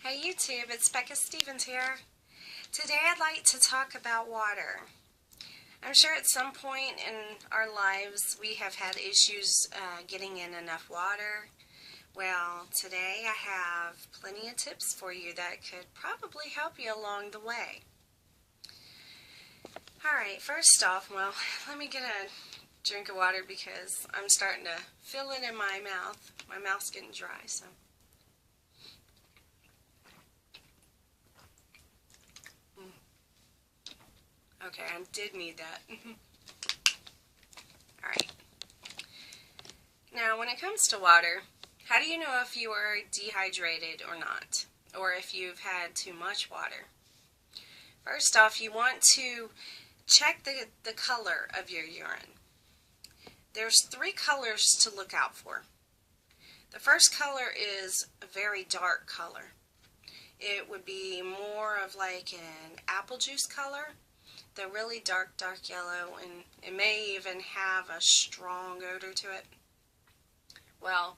Hey YouTube, it's Becca Stevens here. Today I'd like to talk about water. I'm sure at some point in our lives we have had issues getting in enough water. Well, today I have plenty of tips for you that could probably help you along the way. Alright, first off, let me get a drink of water because I'm starting to feel it in my mouth. My mouth's getting dry, so. Okay, I did need that. Alright. Now, when it comes to water, how do you know if you are dehydrated or not? Or if you've had too much water? First off, you want to check the color of your urine. There's 3 colors to look out for. The first color is a very dark color. It would be more of like an apple juice color. The really dark yellow, and it may even have a strong odor to it. Well,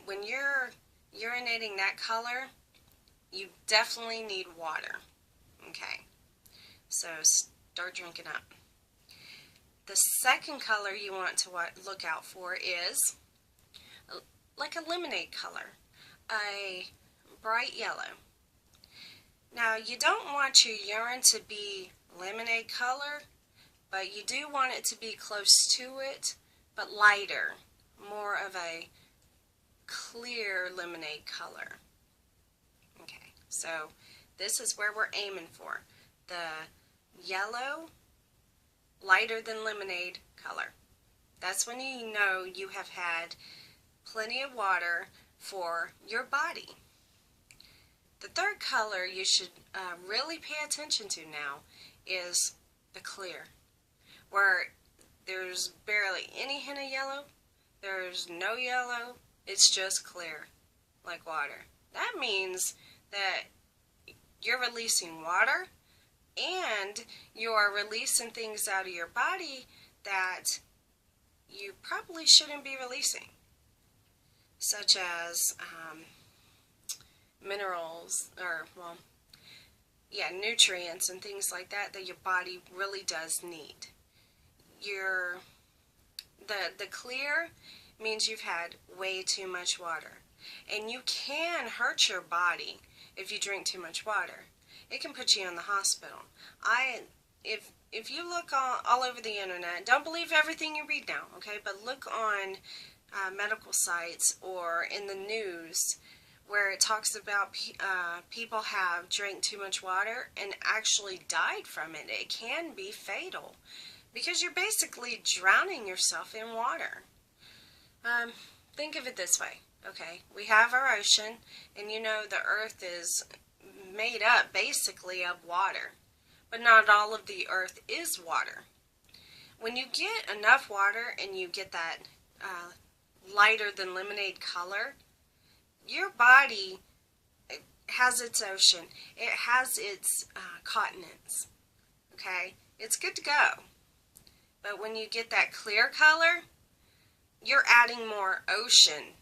when you're urinating that color, you definitely need water. Okay, so start drinking up. The second color you want to look out for is like a lemonade color, a bright yellow. Now, you don't want your urine to be lemonade color, but you do want it to be close to it, but lighter, more of a clear lemonade color. Okay, so this is where we're aiming for. The yellow, lighter than lemonade color. That's when you know you have had plenty of water for your body. The third color you should really pay attention to now is the clear, where there's barely any hint of yellow, there's no yellow, it's just clear, like water. That means that you're releasing water and you're releasing things out of your body that you probably shouldn't be releasing, such as minerals, or nutrients and things like that your body really does need. The clear means you've had way too much water, and you can hurt your body if you drink too much water. It can put you in the hospital. If you look all over the internet, don't believe everything you read now, okay? But look on medical sites or in the news, where it talks about people have drank too much water and actually died from it. It can be fatal because you're basically drowning yourself in water. Think of it this way, okay? We have our ocean, and you know the earth is made up basically of water, but not all of the earth is water. When you get enough water and you get that lighter than lemonade color, your body has its ocean. It has its continents. Okay? It's good to go. But when you get that clear color, you're adding more ocean.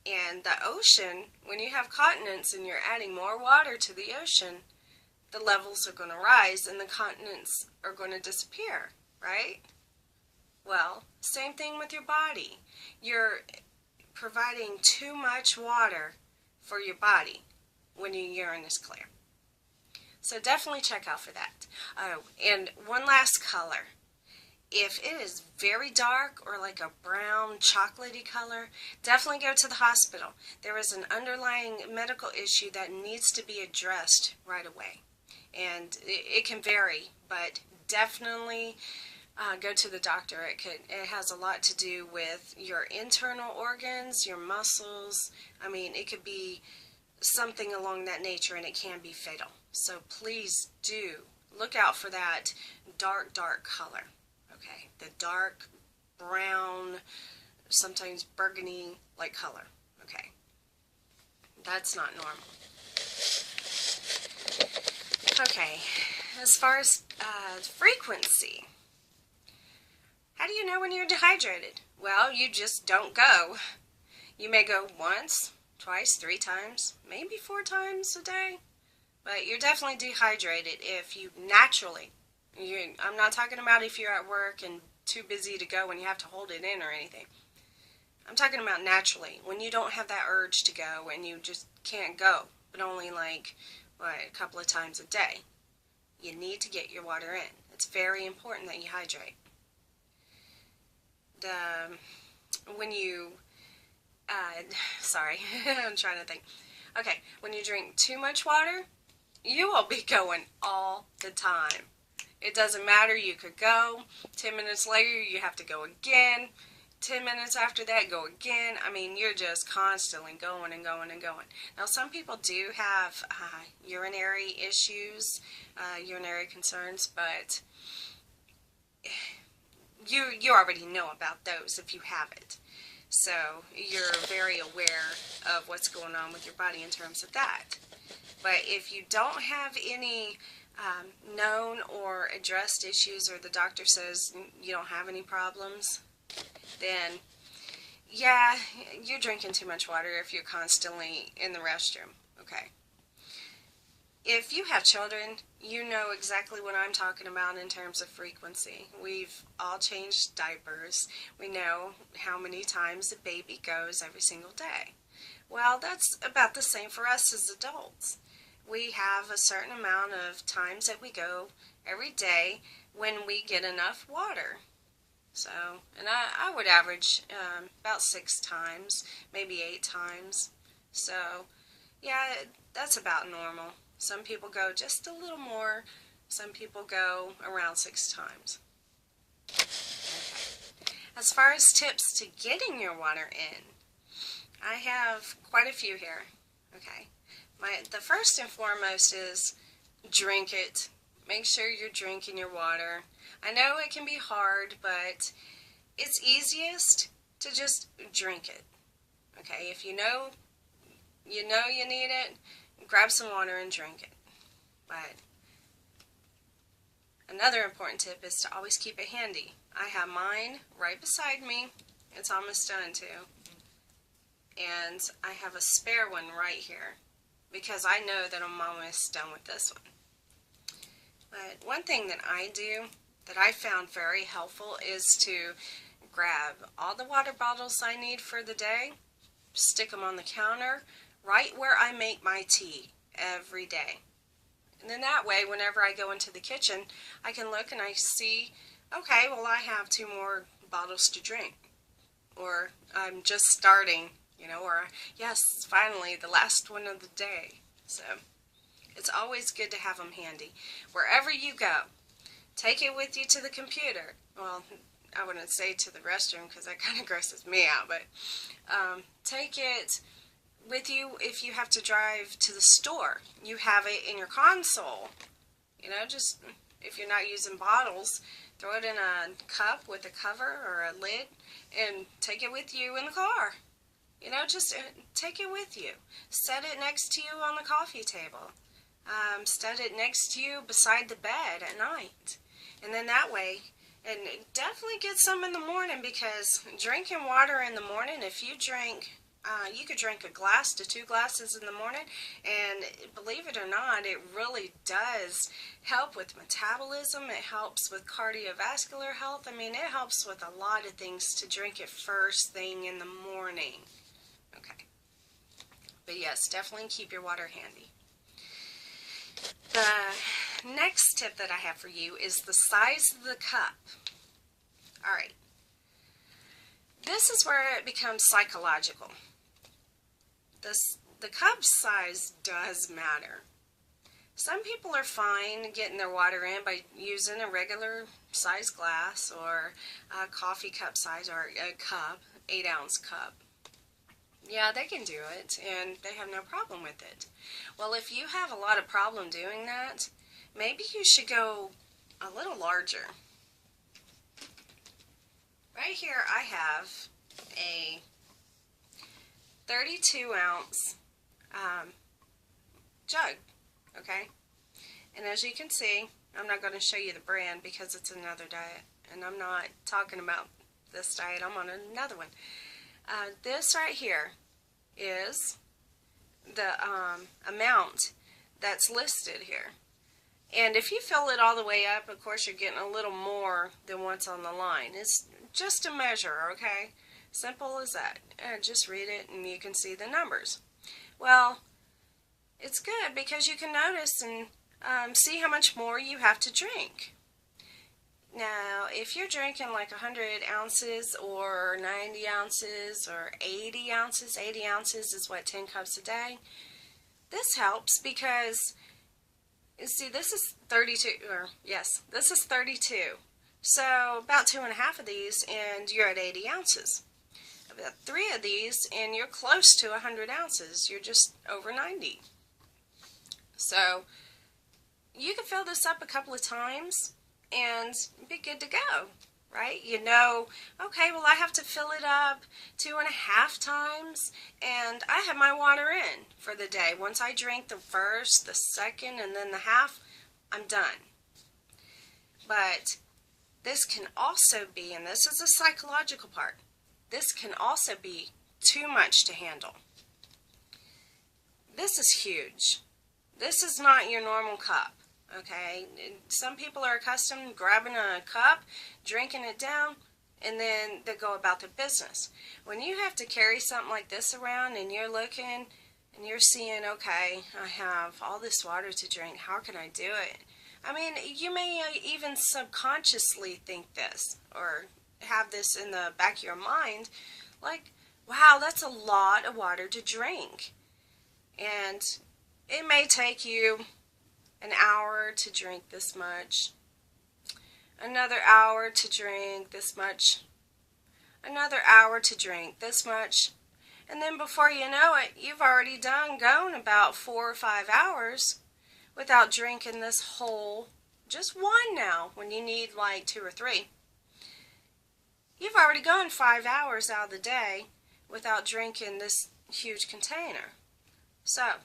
And the ocean, when you have continents and you're adding more water to the ocean, the levels are going to rise and the continents are going to disappear, right? Well, same thing with your body. You're providing too much water for your body when your urine is clear. So definitely check out for that. Oh, and one last color. If it is very dark or like a brown chocolatey color, definitely go to the hospital. There is an underlying medical issue that needs to be addressed right away. And it can vary, but definitely go to the doctor. It has a lot to do with your internal organs, your muscles. I mean, it could be something along that nature, and it can be fatal. So please do look out for that dark color. Okay, the dark brown, sometimes burgundy like color. Okay, that's not normal. Okay, as far as frequency, how do you know when you're dehydrated? Well, you just don't go. You may go once, twice, 3 times, maybe 4 times a day. But you're definitely dehydrated if you naturally, I'm not talking about if you're at work and too busy to go and you have to hold it in or anything. I'm talking about naturally, when you don't have that urge to go and you just can't go, but only like, a couple of times a day. You need to get your water in. It's very important that you hydrate. When you, sorry, I'm trying to think. Okay, when you drink too much water, you will be going all the time. It doesn't matter, you could go, 10 minutes later you have to go again, 10 minutes after that go again. I mean, you're just constantly going and going and going. Now some people do have urinary issues, urinary concerns, but you already know about those if you have it. So you're very aware of what's going on with your body in terms of that. But if you don't have any known or addressed issues, or the doctor says you don't have any problems, then yeah, you're drinking too much water if you're constantly in the restroom. Okay. If you have children, you know exactly what I'm talking about in terms of frequency. We've all changed diapers. We know how many times a baby goes every single day. Well, that's about the same for us as adults. We have a certain amount of times that we go every day when we get enough water. So, and I would average about 6 times, maybe 8 times. So, yeah, that's about normal. Some people go just a little more. Some people go around 6 times. Okay. As far as tips to getting your water in, I have quite a few here. Okay. The first and foremost is drink it. Make sure you're drinking your water. I know it can be hard, but it's easiest to just drink it. Okay, if you know you need it, grab some water and drink it. But another important tip is to always keep it handy. I have mine right beside me. It's almost done too. And I have a spare one right here, because I know that I'm almost done with this one. But one thing that I do that I found very helpful is to grab all the water bottles I need for the day, stick them on the counter right where I make my tea every day. And then that way, whenever I go into the kitchen, I can look and I see, okay, well, I have 2 more bottles to drink. Or I'm just starting, or yes, finally, the last one of the day. So it's always good to have them handy. Wherever you go, take it with you to the computer. Well, I wouldn't say to the restroom because that kind of grosses me out, but take it with you if you have to drive to the store. You have it in your console. Just if you're not using bottles, throw it in a cup with a cover or a lid and take it with you in the car. Just take it with you. Set it next to you on the coffee table. Set it next to you beside the bed at night. And then that way, and definitely get some in the morning, because drinking water in the morning, if you drink, you could drink a glass to 2 glasses in the morning, and believe it or not, it really does help with metabolism. It helps with cardiovascular health. I mean, it helps with a lot of things to drink it first thing in the morning. Okay. But yes, definitely keep your water handy. The next tip that I have for you is the size of the cup. Alright. This is where it becomes psychological. The cup size does matter. Some people are fine getting their water in by using a regular size glass or a coffee cup size, or a cup, 8-ounce cup. Yeah, they can do it, and they have no problem with it. Well, if you have a lot of problem doing that, maybe you should go a little larger. Right here I have a 32-ounce jug, okay? And as you can see, I'm not going to show you the brand because it's another diet, and I'm not talking about this diet, I'm on another one. This right here is the amount that's listed here. And if you fill it all the way up, of course, you're getting a little more than what's on the line. It's just a measure, okay? Simple as that. Just read it and you can see the numbers. Well, it's good because you can notice and see how much more you have to drink. Now, if you're drinking like 100 ounces or 90 ounces or 80 ounces, 80 ounces is what, 10 cups a day? This helps because, you see, this is 32, or yes, this is 32. So about 2.5 of these and you're at 80 ounces. About 3 of these and you're close to 100 ounces. You're just over 90. So you can fill this up a couple of times and be good to go, right? You know, okay, well, I have to fill it up 2.5 times, and I have my water in for the day. Once I drink the first, the second, and then the half, I'm done. But this can also be, and this is a psychological part, this can also be too much to handle. This is huge. This is not your normal cup. Okay, some people are accustomed to grabbing a cup, drinking it down, and then they go about their business. When you have to carry something like this around and you're looking and you're seeing, okay, I have all this water to drink, how can I do it? I mean, you may even subconsciously think this or have this in the back of your mind, like, wow, that's a lot of water to drink. And it may take you an hour to drink this much, another hour to drink this much, another hour to drink this much, and then before you know it, you've already gone about 4 or 5 hours without drinking this whole, just one now, when you need like 2 or 3. You've already gone 5 hours out of the day without drinking this huge container. So,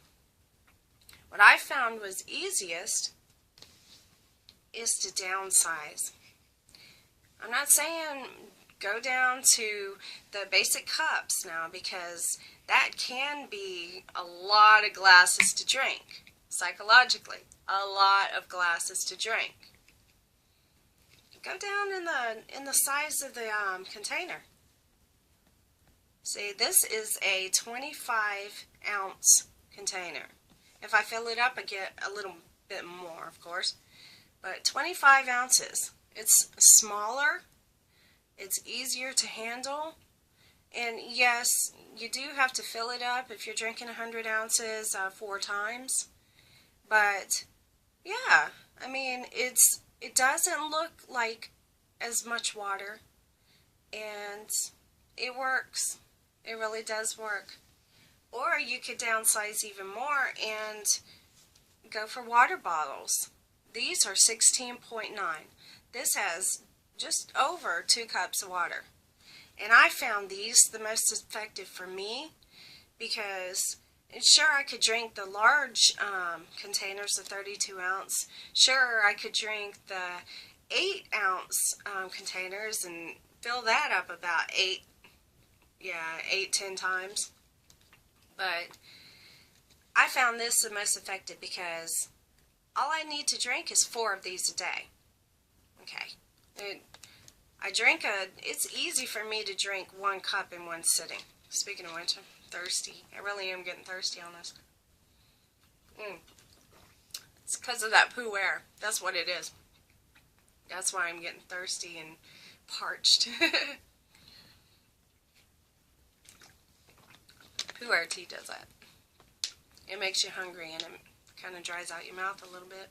what I found was easiest is to downsize. I'm not saying go down to the basic cups now, because that can be a lot of glasses to drink. Psychologically, a lot of glasses to drink. Go down in the size of the container. See, this is a 25-ounce container. If I fill it up, I get a little bit more, of course. But 25 ounces. It's smaller. It's easier to handle. And yes, you do have to fill it up if you're drinking 100 ounces 4 times. But, yeah, I mean, it doesn't look like as much water. And it works. It really does work. Or you could downsize even more and go for water bottles. These are 16.9. This has just over 2 cups of water. And I found these the most effective for me because sure, I could drink the large containers, the 32 ounce. Sure, I could drink the 8 ounce containers and fill that up about 8-10 times. But I found this the most effective because all I need to drink is 4 of these a day. Okay. It's easy for me to drink 1 cup in one sitting. Speaking of which, I'm thirsty. I really am getting thirsty on this. It's because of that Pu'er. That's what it is. That's why I'm getting thirsty and parched. Pu'er tea does that. It makes you hungry and it kind of dries out your mouth a little bit.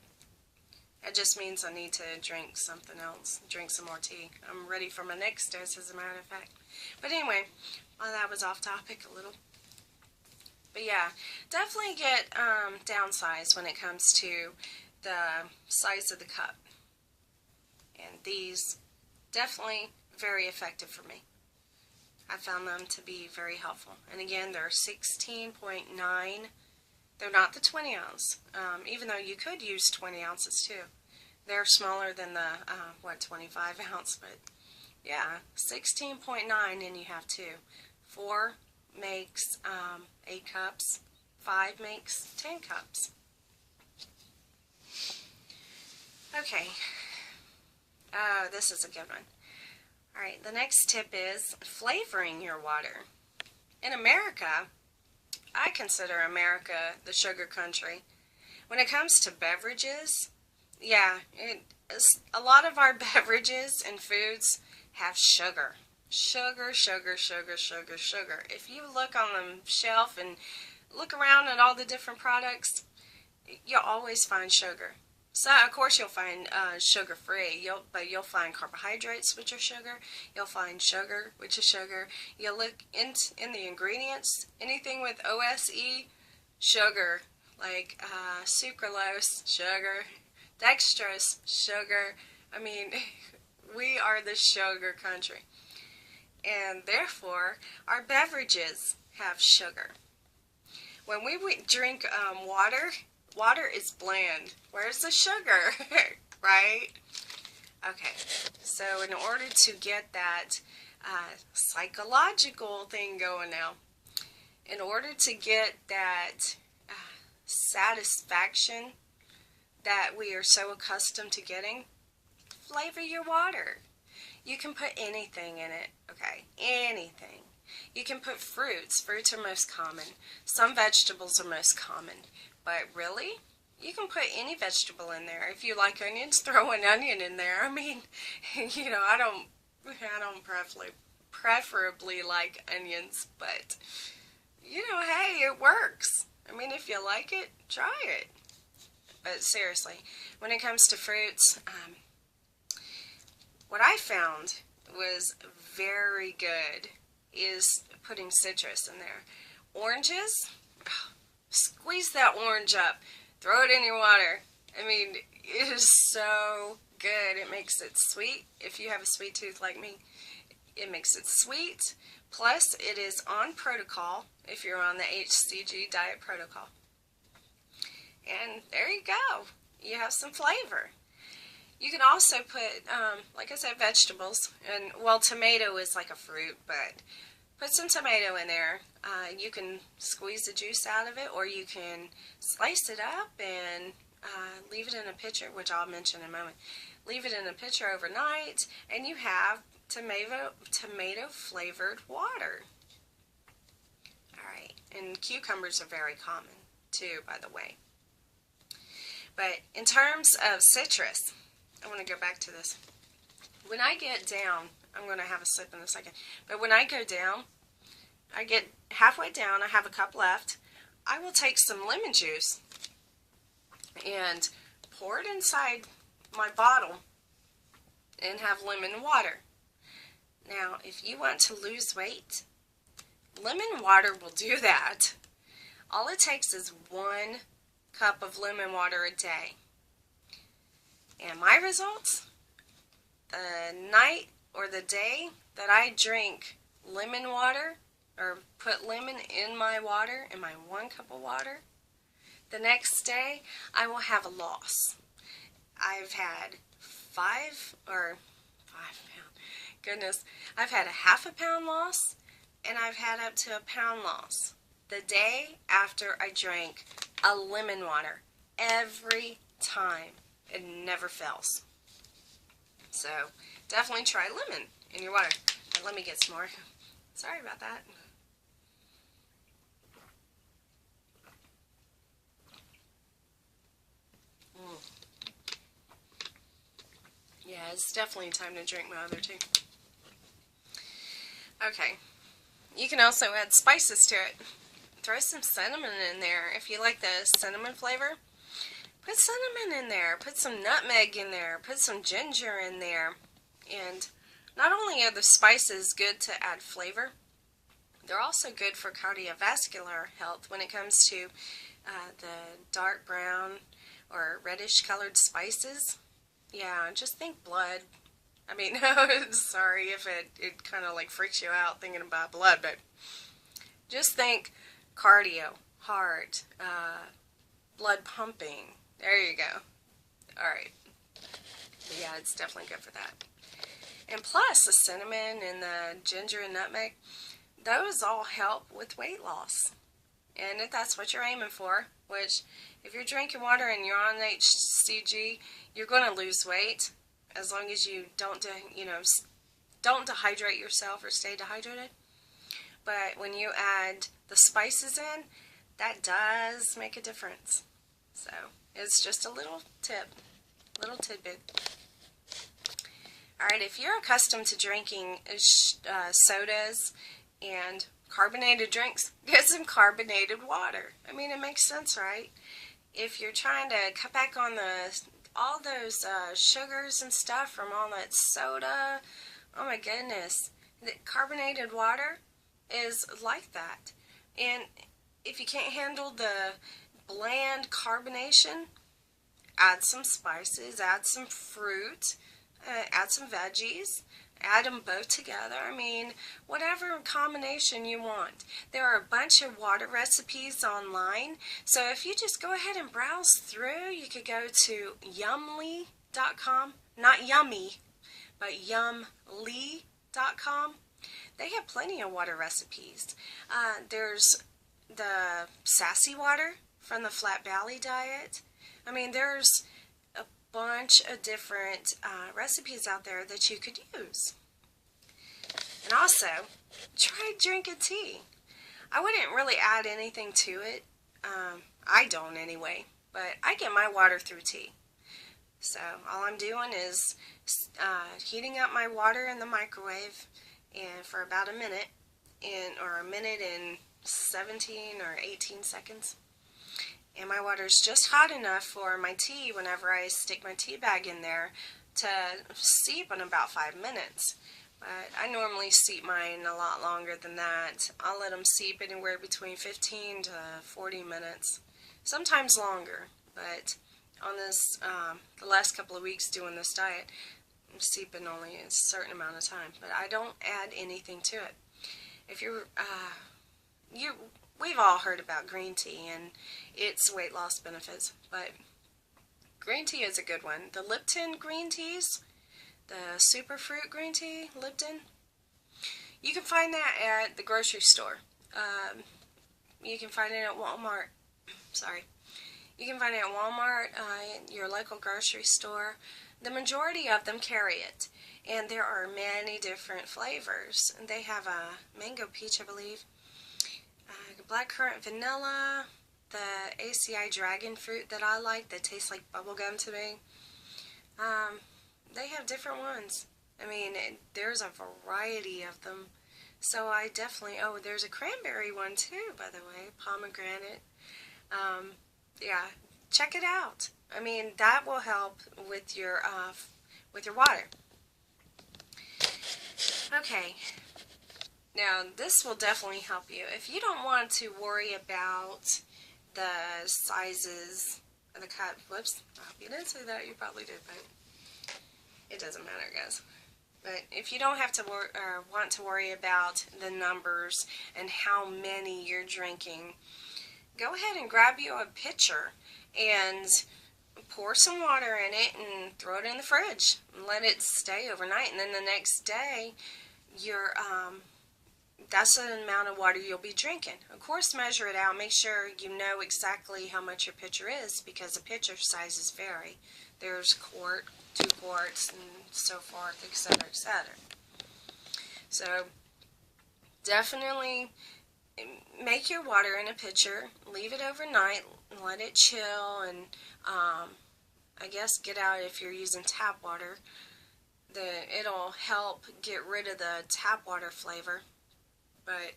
It just means I need to drink something else, drink some more tea. I'm ready for my next dose, as a matter of fact. But anyway, well, that was off topic a little. But yeah, definitely get downsized when it comes to the size of the cup. And these, definitely very effective for me. I found them to be very helpful. And again, they're 16.9. They're not the 20 ounce, even though you could use 20 ounces too. They're smaller than the, 25 ounce, but yeah, 16.9 and you have 2. 4 makes 8 cups. 5 makes 10 cups. Okay. Oh, this is a good one. Alright, the next tip is flavoring your water. In America, I consider America the sugar country. When it comes to beverages, yeah, a lot of our beverages and foods have sugar. Sugar, sugar, sugar, sugar, sugar. If you look on the shelf and look around at all the different products, you'll always find sugar. So, of course, you'll find sugar-free, but you'll find carbohydrates, which are sugar. You'll find sugar, which is sugar. You'll look in the ingredients, anything with OSE, sugar, like sucralose, sugar, dextrose, sugar. I mean, we are the sugar country. And therefore, our beverages have sugar. When we drink water, water is bland. Where's the sugar? Right? Okay, so in order to get that psychological thing going now, in order to get that satisfaction that we are so accustomed to getting, flavor your water. You can put anything in it, okay? Anything. You can put fruits. Fruits are most common. Some vegetables are most common. But really, you can put any vegetable in there. If you like onions, throw an onion in there. I mean, you know, I don't preferably like onions, but, you know, hey, it works. I mean, if you like it, try it. But seriously, when it comes to fruits, what I found was very good is putting citrus in there. Oranges, squeeze that orange up, throw it in your water. I mean, it is so good. It makes it sweet. If you have a sweet tooth like me, it makes it sweet. Plus, it is on protocol if you're on the HCG diet protocol. And there you go. You have some flavor. You can also put, like I said, vegetables. And, well, tomato is like a fruit, but put some tomato in there. You can squeeze the juice out of it, or you can slice it up and leave it in a pitcher, which I'll mention in a moment. Leave it in a pitcher overnight, and you have tomato-flavored water. Alright, and cucumbers are very common, too, by the way. But in terms of citrus, I want to go back to this. When I get down, I'm going to have a sip in a second, but when I go down, I get halfway down, I have a cup left, I will take some lemon juice and pour it inside my bottle and have lemon water. Now, if you want to lose weight, lemon water will do that. All it takes is 1 cup of lemon water a day. And my results, the night or the day that I drink lemon water, or put lemon in my water, in my 1 cup of water, the next day I will have a loss. I've had 5 pounds, goodness, I've had a ½ pound loss, and I've had up to a pound loss the day after I drank a lemon water. Every time. It never fails. So, definitely try lemon in your water. Now, let me get some more. Sorry about that. Yeah, it's definitely time to drink my other 2. Okay. You can also add spices to it. Throw some cinnamon in there if you like the cinnamon flavor. Put cinnamon in there. Put some nutmeg in there. Put some ginger in there. And not only are the spices good to add flavor, they're also good for cardiovascular health when it comes to the dark brown or reddish colored spices. Yeah, just think blood. I mean, sorry if it kind of like freaks you out thinking about blood, but just think cardio, heart, blood pumping. There you go. Alright. Yeah, it's definitely good for that. And plus, the cinnamon and the ginger and nutmeg, those all help with weight loss. And if that's what you're aiming for, which if you're drinking water and you're on HCG, you're going to lose weight as long as you don't dehydrate yourself or stay dehydrated. But when you add the spices in, that does make a difference. So it's just a little tidbit. Alright, if you're accustomed to drinking sodas and carbonated drinks, get some carbonated water. I mean, it makes sense, right? If you're trying to cut back on all those sugars and stuff from all that soda, oh my goodness, the carbonated water is like that. And if you can't handle the bland carbonation, add some spices, add some fruit, add some veggies, add them both together. I mean, whatever combination you want. There are a bunch of water recipes online, so if you just go ahead and browse through, you could go to yumly.com, not yummy, but yumly.com. They have plenty of water recipes. There's the sassy water from the Flat Belly diet. I mean, there's a bunch of different recipes out there that you could use. And also, try drinking tea. I wouldn't really add anything to it. I don't anyway, but I get my water through tea. So all I'm doing is heating up my water in the microwave and for about a minute, or a minute and 17 or 18 seconds. And my water's just hot enough for my tea whenever I stick my tea bag in there to steep in about 5 minutes. But I normally steep mine a lot longer than that. I'll let them steep anywhere between 15 to 40 minutes. Sometimes longer, but on this, the last couple of weeks doing this diet, I'm steeping only a certain amount of time. But I don't add anything to it. If we've all heard about green tea and its weight loss benefits, but green tea is a good one. The Lipton green teas, the superfruit green tea, Lipton, you can find that at the grocery store. You can find it at Walmart. You can find it at Walmart, your local grocery store. The majority of them carry it, and there are many different flavors. They have a mango peach, I believe, blackcurrant vanilla, the ACI dragon fruit that I like that tastes like bubblegum to me. They have different ones. I mean, there's a variety of them. So I definitely, there's a cranberry one too, by the way, pomegranate. Yeah, check it out. I mean, that will help with your water. Okay. Now, this will definitely help you. If you don't want to worry about the sizes of the cup, whoops, I hope you didn't say that, you probably did, but it doesn't matter, guys. But if you don't have to want to worry about the numbers and how many you're drinking, go ahead and grab you a pitcher and pour some water in it and throw it in the fridge and let it stay overnight. And then the next day, that's the amount of water you'll be drinking. Of course, measure it out. Make sure you know exactly how much your pitcher is, because the pitcher sizes vary. There's quart, 2 quarts, and so forth, etc., etc. So, definitely make your water in a pitcher, leave it overnight, let it chill, and I guess get out if you're using tap water. It'll help get rid of the tap water flavor. But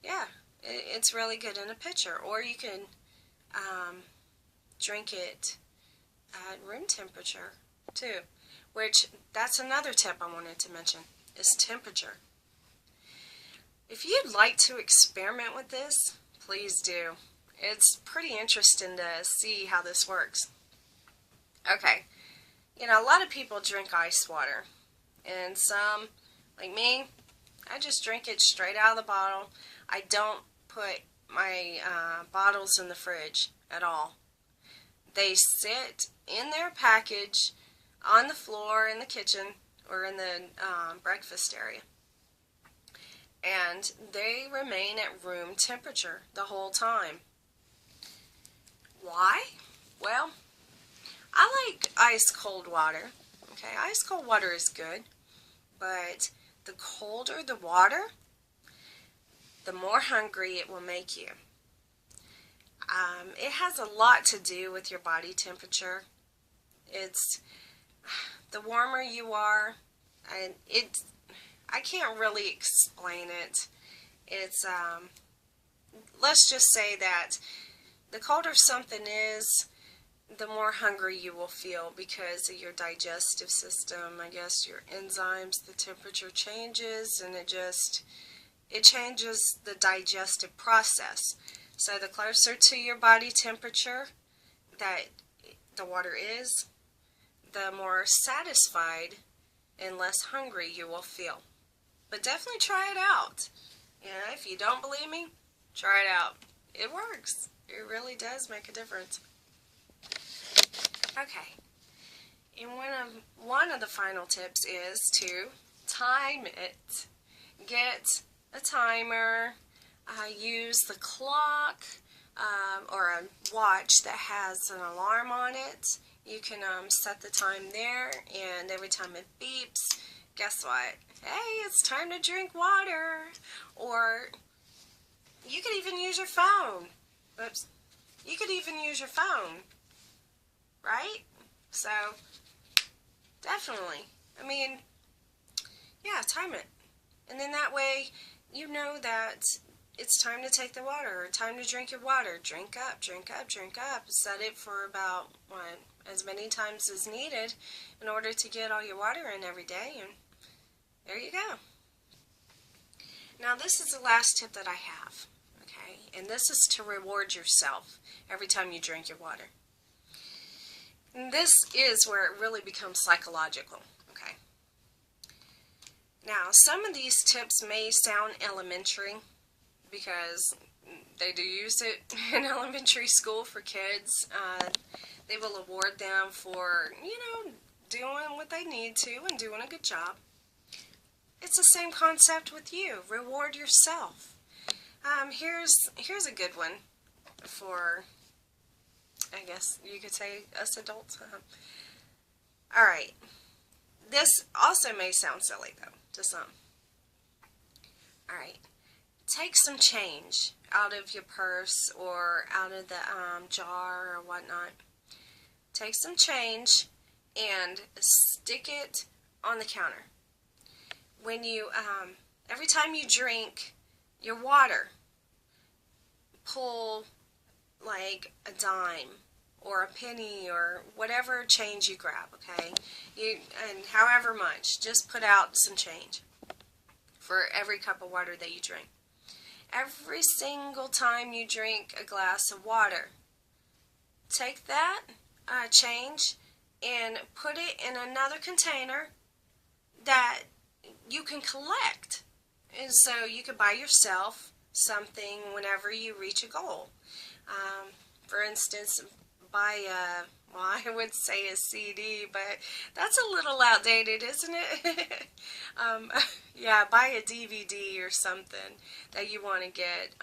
yeah, it's really good in a pitcher. Or you can drink it at room temperature too, which that's another tip I wanted to mention, is temperature. If you'd like to experiment with this, please do. It's pretty interesting to see how this works. Okay, a lot of people drink ice water, and some, like me, I just drink it straight out of the bottle. I don't put my bottles in the fridge at all. They sit in their package on the floor in the kitchen or in the breakfast area. and they remain at room temperature the whole time. Why? Well, I like ice cold water. Okay, ice cold water is good, but the colder the water, the more hungry it will make you. It has a lot to do with your body temperature. It's the warmer you are, and I can't really explain it. It's let's just say that the colder something is, the more hungry you will feel because of your digestive system. I guess your enzymes, the temperature changes, and it changes the digestive process. So the closer to your body temperature that the water is, the more satisfied and less hungry you will feel. But definitely try it out. You know, if you don't believe me, try it out. It works. It really does make a difference. Okay. And one of the final tips is to time it. Get a timer. Use the clock or a watch that has an alarm on it. You can set the time there, and every time it beeps, guess what? Hey, it's time to drink water. Or you could even use your phone. Oops. You could even use your phone, right? So, definitely. I mean, yeah, time it. And then that way, you know that it's time to take the water, or time to drink your water. Drink up, drink up, drink up. Set it for about, as many times as needed in order to get all your water in every day, and there you go. Now, this is the last tip that I have, okay? And this is to reward yourself every time you drink your water. And this is where it really becomes psychological, okay? Now, some of these tips may sound elementary because they do use it in elementary school for kids. They will award them for, doing what they need to and doing a good job. It's the same concept with you. Reward yourself. Here's a good one for, I guess you could say, us adults. Alright. This also may sound silly, though, to some. Alright. Take some change out of your purse or out of the jar or whatnot. Take some change and stick it on the counter. When you, every time you drink your water, pull like a dime or a penny or whatever change you grab, okay? And however much, just put out some change for every cup of water that you drink. Every single time you drink a glass of water, take that change and put it in another container that you can collect. And so you can buy yourself something whenever you reach a goal. For instance, buy I would say a CD, but that's a little outdated, isn't it? Yeah, buy a DVD or something that you want to get.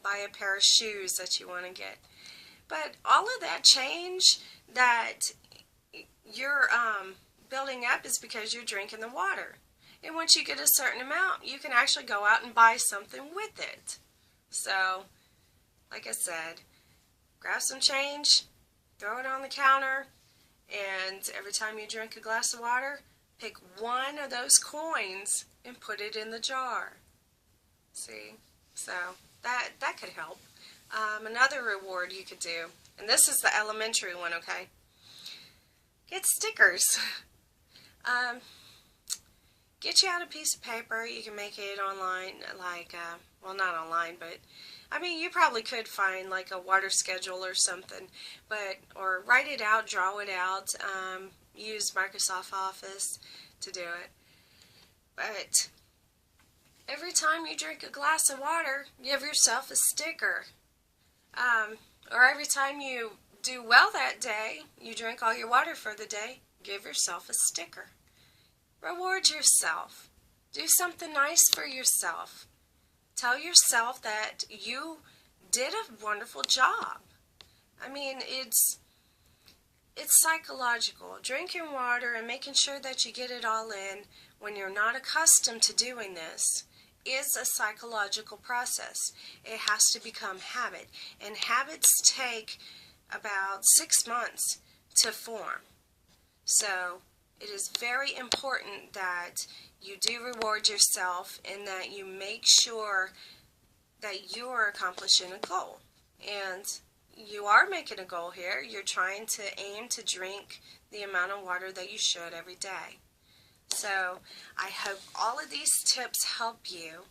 Buy a pair of shoes that you want to get. But all of that change that you're building up is because you're drinking the water. And once you get a certain amount, you can actually go out and buy something with it. So, like I said, grab some change, throw it on the counter, and every time you drink a glass of water, pick one of those coins and put it in the jar. See? So, that could help. Another reward you could do, and this is the elementary one, okay? Get stickers. Get you out a piece of paper. You can make it online, like, well, not online, but, I mean, you probably could find, like, a water schedule or something, or write it out, draw it out, use Microsoft Office to do it. But every time you drink a glass of water, give yourself a sticker. Or every time you do well that day, you drink all your water for the day, give yourself a sticker. Reward yourself. Do something nice for yourself. Tell yourself that you did a wonderful job. I mean, it's psychological. Drinking water and making sure that you get it all in when you're not accustomed to doing this is a psychological process. It has to become habit. And habits take about 6 months to form. So it is very important that you do reward yourself and that you make sure that you are accomplishing a goal. And you are making a goal here. You're trying to aim to drink the amount of water that you should every day. So I hope all of these tips help you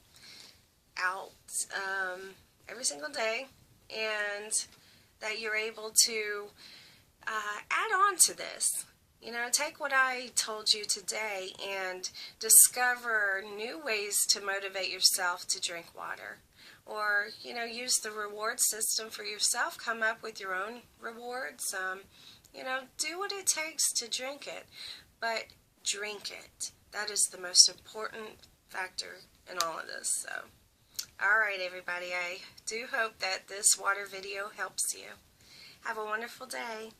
out every single day, and that you're able to add on to this. You know, take what I told you today and discover new ways to motivate yourself to drink water. Or, you know, use the reward system for yourself. Come up with your own rewards. You know, do what it takes to drink it. But drink it. That is the most important factor in all of this. So, alright everybody, I do hope that this water video helps you. Have a wonderful day.